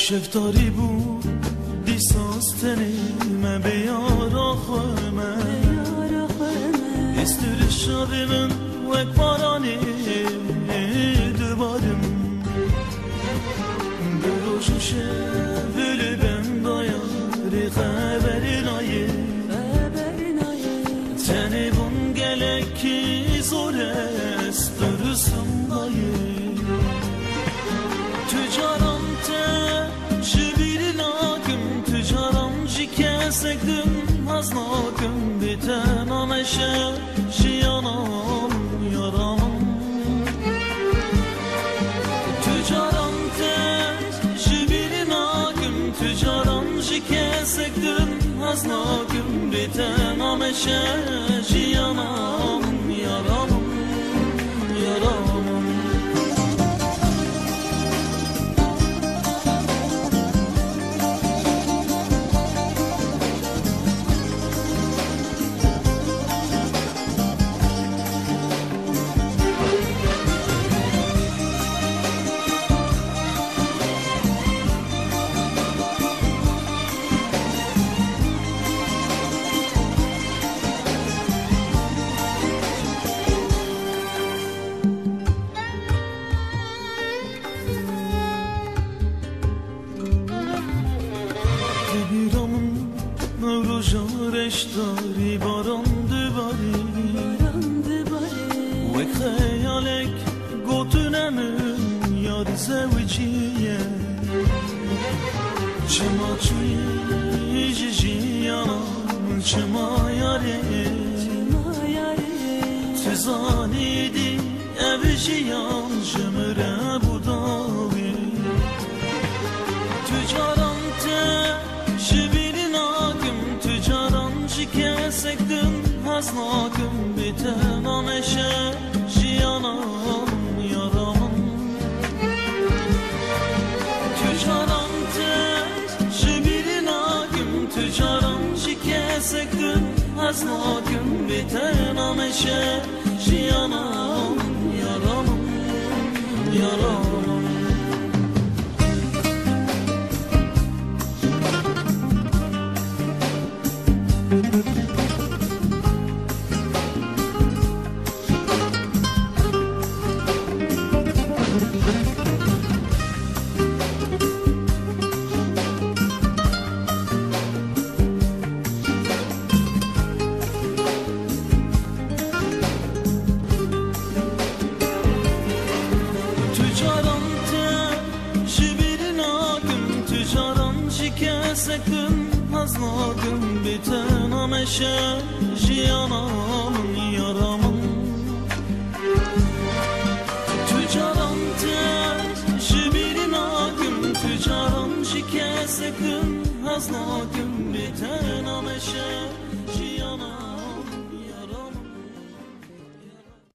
شفتاری بود دیساستنی من بیارا خوامن استر شاوی من وک بارانی دوبارم دروشوشه ولی بم دایاری خبری نایه تنی بون گلکی زور است درستم دایه تجارم ته شبیری ناکم تجارم جی کسکدم از ناکم بیتنامشه جیانم یارم تجارم ته شبیری ناکم تجارم جی کسکدم از ناکم بیتنامشه جیانم یارم یارم داری باران دوباری و خیالک گوتونمون یاد زوجیه چما چوی جیانم چما یاره تزانیدی اوجیان جمره بوداوی تجارم ته شبیری ناکم تجارم جی کسکدم از ناکم بیتنامشه جیانم یارم تجارم ته شبیری ناکم تجارم جی کسکدم از ناکم بیتنامشه جیانم یارم یارم کسکم از ناگم بیتنامشه جیانم یارم تجارم ته شبیری ناگم تجارم جی کسکم از ناگم بیتنامشه